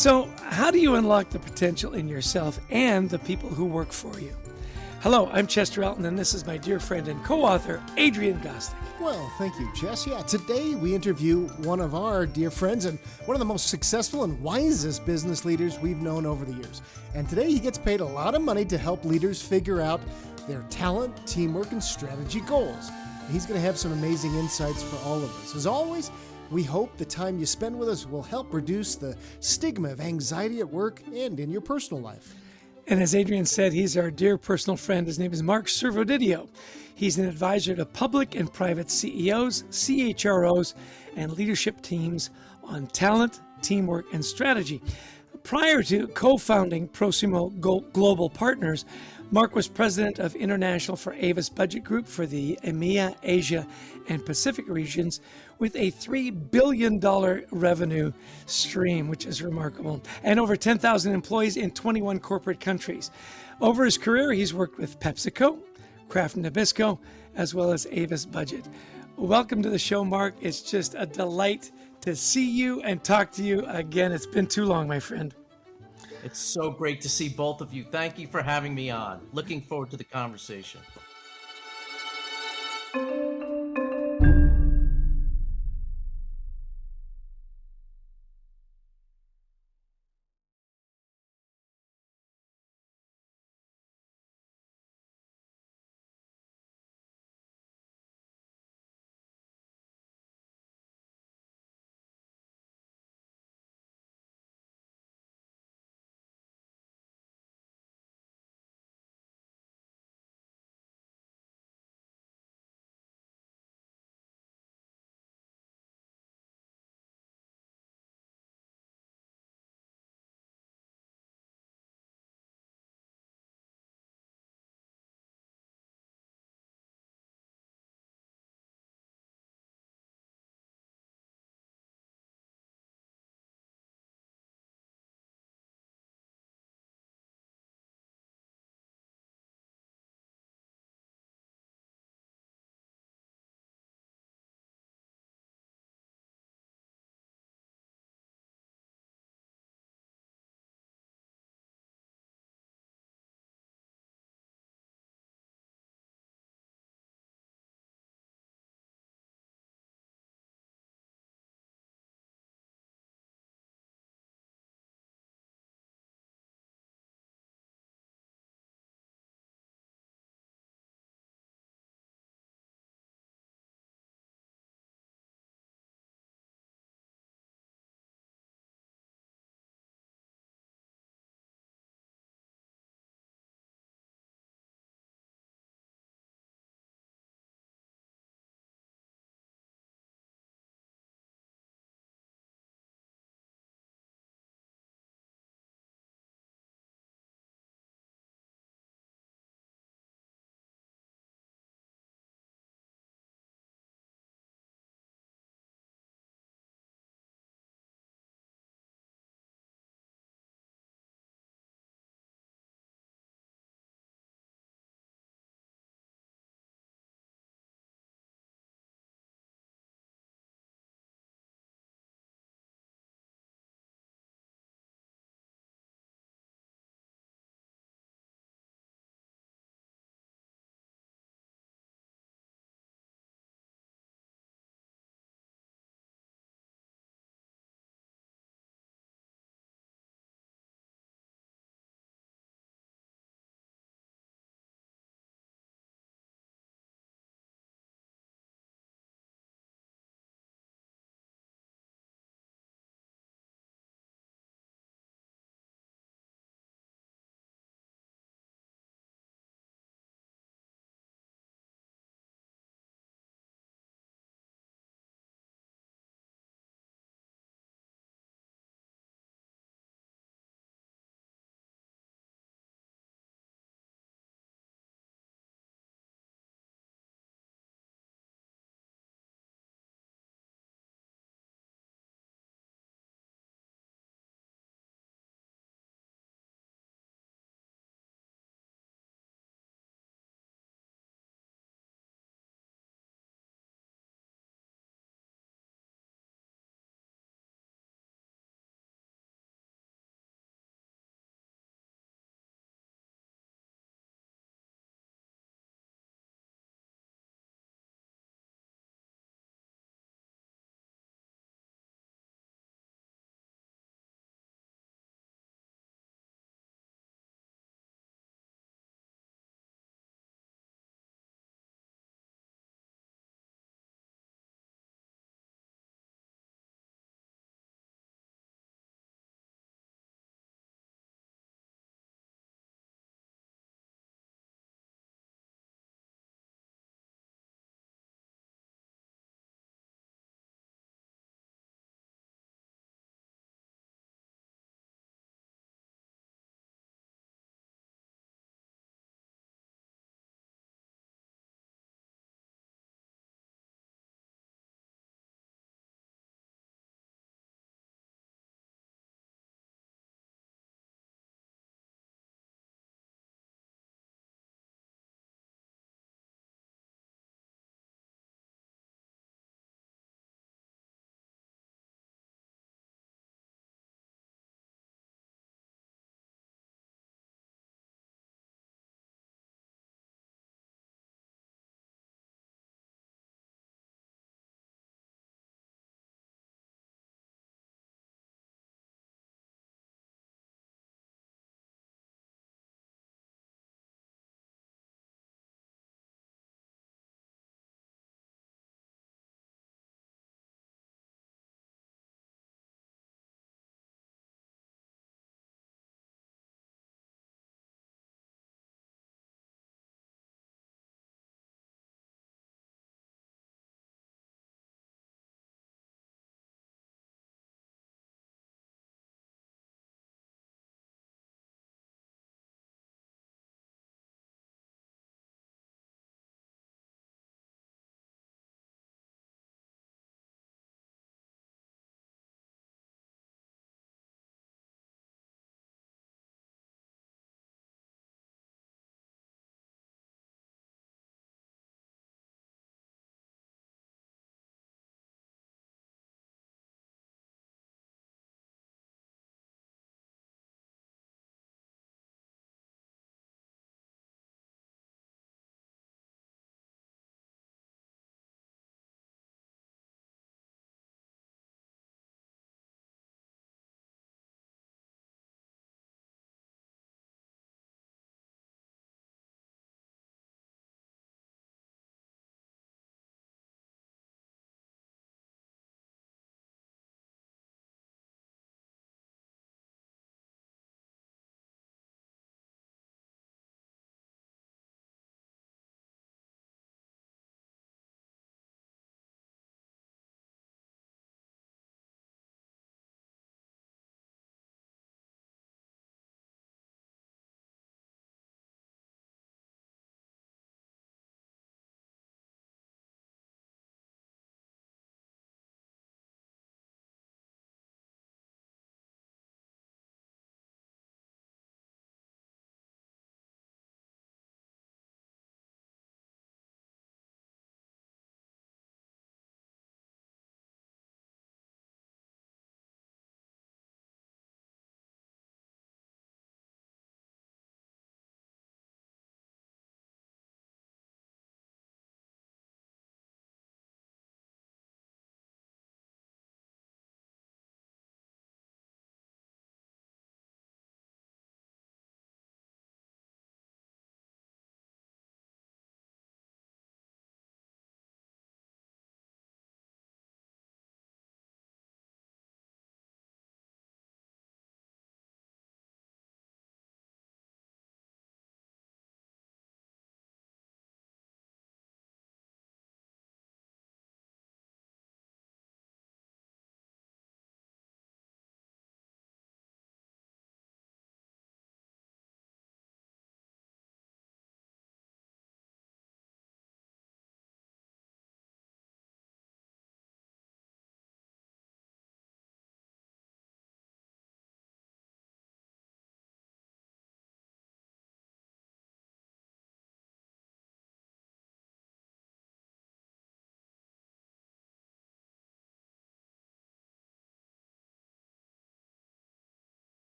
So, how do you unlock the potential in yourself and the people who work for you? Hello, I'm Chester Elton, and this is my dear friend and co author, Adrian Gostick. Well, thank you, Jess. Yeah, today we interview one of our dear friends and one of the most successful and wisest business leaders we've known over the years. And today he gets paid a lot of money to help leaders figure out their talent, teamwork, and strategy goals. And he's going to have some amazing insights for all of us. As always, we hope the time you spend with us will help reduce the stigma of anxiety at work and in your personal life. And as Adrian said, he's our dear personal friend. His name is Mark Servodidio. He's an advisor to public and private CEOs, CHROs, and leadership teams on talent, teamwork, and strategy. Prior to co-founding Prosumo Global Partners, Mark was president of International for Avis Budget Group for the EMEA, Asia, and Pacific regions with a $3 billion revenue stream, which is remarkable, and over 10,000 employees in 21 corporate countries. Over his career, he's worked with PepsiCo, Kraft Nabisco, as well as Avis Budget. Welcome to the show, Mark. It's just a delight to see you and talk to you again. It's been too long, my friend. It's so great to see both of you. Thank you for having me on. Looking forward to the conversation.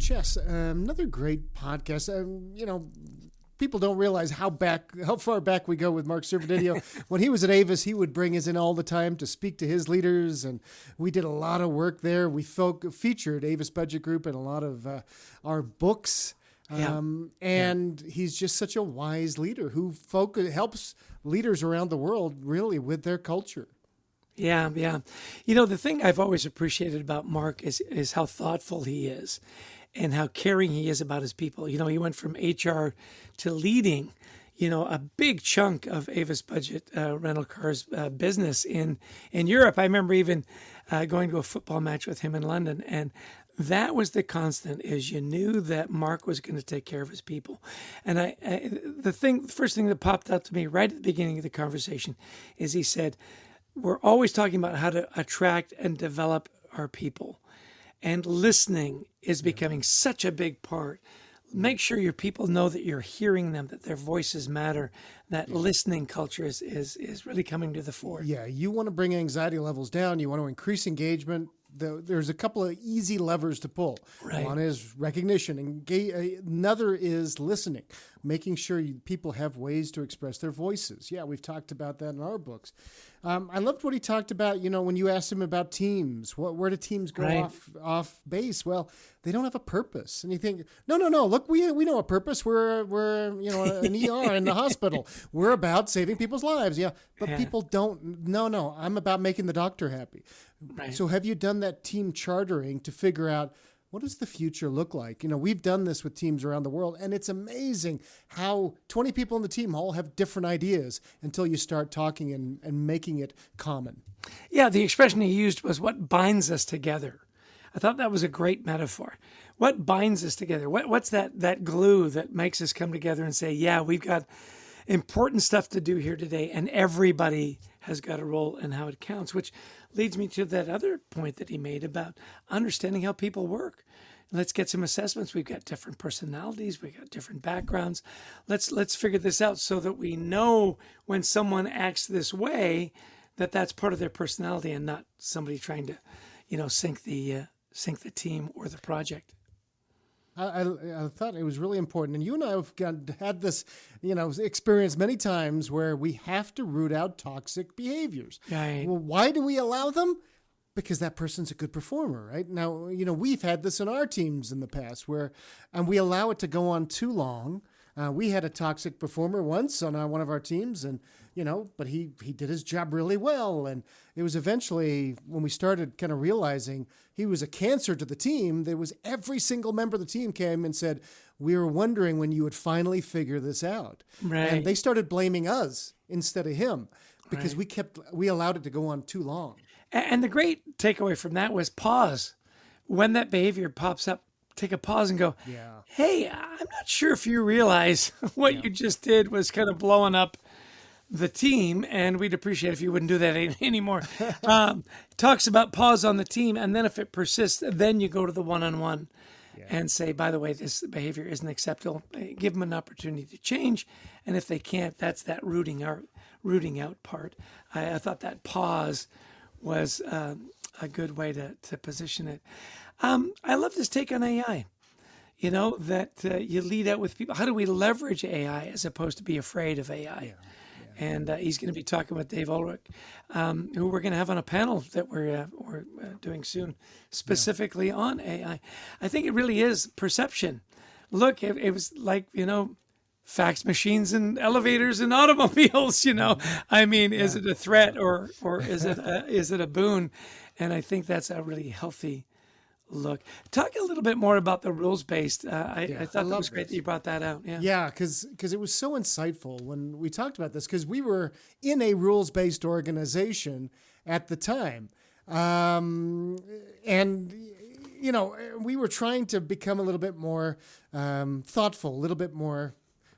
Chess, another great podcast. People don't realize how far back we go with Mark Servodidio. When he was at Avis, he would bring us in all the time to speak to his leaders, and we did a lot of work there. We featured Avis Budget Group in a lot of our books. He's just such a wise leader who helps leaders around the world really with their culture. Yeah. The thing I've always appreciated about Mark is how thoughtful he is and how caring he is about his people. He went from HR to leading, a big chunk of Avis Budget rental cars business in Europe. I remember even going to a football match with him in London, and that was the constant, is you knew that Mark was going to take care of his people. And the first thing that popped out to me right at the beginning of the conversation is he said, we're always talking about how to attract and develop our people. And listening is becoming such a big part. Make sure your people know that you're hearing them, that their voices matter. That listening culture is really coming to the fore. Yeah, you want to bring anxiety levels down. You want to increase engagement. There's a couple of easy levers to pull. Right. One is recognition. Another is listening, making sure people have ways to express their voices. Yeah, we've talked about that in our books. I loved what he talked about, when you asked him about teams, where do teams go off base? Well, they don't have a purpose. And you think, no, look, we know a purpose. We're an ER in the hospital. We're about saving people's lives. Yeah, but people don't, no, I'm about making the doctor happy. Right. So have you done that team chartering to figure out, what does the future look like? We've done this with teams around the world, and it's amazing how 20 people in the team all have different ideas until you start talking and making it common. Yeah, the expression he used was what binds us together. I thought that was a great metaphor. What binds us together? What's that glue that makes us come together and say, yeah, we've got important stuff to do here today, and everybody has got a role in how it counts, which leads me to that other point that he made about understanding how people work. Let's get some assessments. We've got different personalities. We've got different backgrounds. Let's figure this out so that we know when someone acts this way, that's part of their personality and not somebody trying to, sink the team or the project. I thought it was really important. And you and I have had this, experience many times where we have to root out toxic behaviors. Right. Well, why do we allow them? Because that person's a good performer, right? Now, we've had this in our teams in the past and we allow it to go on too long. We had a toxic performer once on one of our teams, and but he did his job really well. And it was eventually when we started kind of realizing he was a cancer to the team, there was every single member of the team came and said, we were wondering when you would finally figure this out. Right. And they started blaming us instead of him because we allowed it to go on too long. And the great takeaway from that was pause. When that behavior pops up, take a pause and go, hey, I'm not sure if you realize what you just did was kind of blowing up the team, and we'd appreciate if you wouldn't do that anymore. Talks about pause on the team, and then if it persists, then you go to the one-on-one and say, by the way, this behavior isn't acceptable. Give them an opportunity to change, and if they can't, that's that rooting out part. I thought that pause was a good way to position it. I love this take on AI. That you lead out with people. How do we leverage AI as opposed to be afraid of AI? And he's going to be talking with Dave Ulrich, who we're going to have on a panel that we're doing soon, specifically on AI. I think it really is perception. Look, it was like, fax machines and elevators and automobiles, is it a threat or is it a boon? And I think that's a really healthy look. Talk a little bit more about the rules-based. I thought that was great that you brought that out. Yeah, because it was so insightful when we talked about this, because we were in a rules-based organization at the time. And, we were trying to become a little bit more thoughtful, a little bit more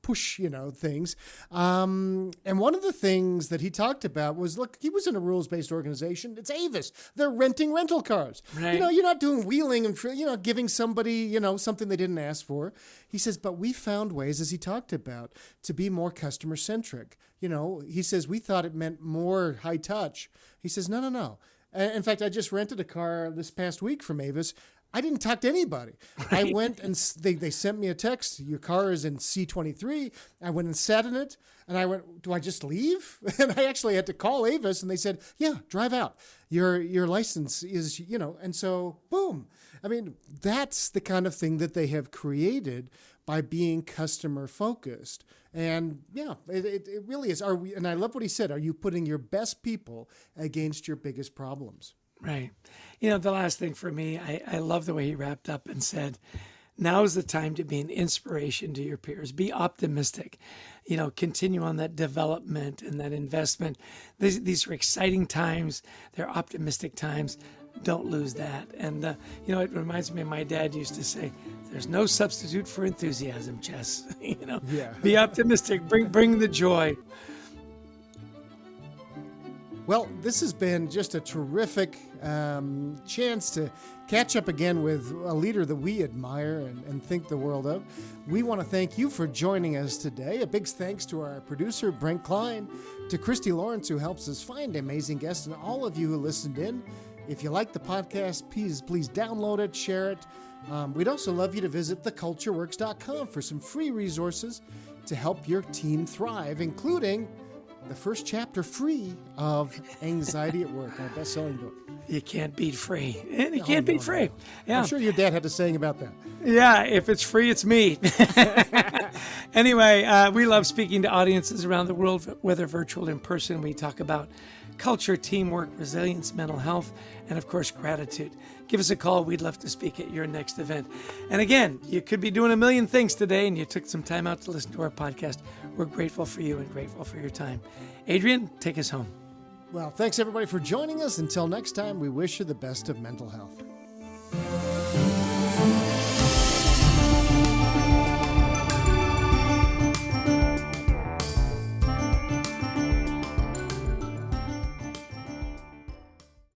push, things. And one of the things that he talked about was, look, he was in a rules-based organization. It's Avis. They're renting rental cars. Right. You're not doing wheeling and, giving somebody, something they didn't ask for. He says, but we found ways, as he talked about, to be more customer-centric. He says, we thought it meant more high touch. He says, no. In fact, I just rented a car this past week from Avis. I didn't talk to anybody. I went and they sent me a text. Your car is in C23. I went and sat in it. And I went, do I just leave? And I actually had to call Avis, and they said, yeah, drive out. Your license is, and so boom. I mean, that's the kind of thing that they have created by being customer focused. And yeah, it really is. And I love what he said. Are you putting your best people against your biggest problems? Right. The last thing for me, I love the way he wrapped up and said, now is the time to be an inspiration to your peers. Be optimistic. Continue on that development and that investment. These are exciting times. They're optimistic times. Don't lose that. And, it reminds me of my dad used to say, there's no substitute for enthusiasm, Jess. Yeah. Be optimistic. Bring the joy. Well, this has been just a terrific chance to catch up again with a leader that we admire and think the world of. We want to thank you for joining us today. A big thanks to our producer, Brent Klein, to Christy Lawrence, who helps us find amazing guests, and all of you who listened in. If you like the podcast, please download it, share it. We'd also love you to visit thecultureworks.com for some free resources to help your team thrive, including the first chapter free of Anxiety at Work, our best-selling book. You can't beat free. You can't beat free. Yeah. I'm sure your dad had a saying about that. Yeah, if it's free, it's me. Anyway, we love speaking to audiences around the world, whether virtual or in person. We talk about culture, teamwork, resilience, mental health, and of course, gratitude. Give us a call. We'd love to speak at your next event. And again, you could be doing a million things today, and you took some time out to listen to our podcast. We're grateful for you and grateful for your time. Adrian, take us home. Well, thanks everybody for joining us. Until next time, we wish you the best of mental health.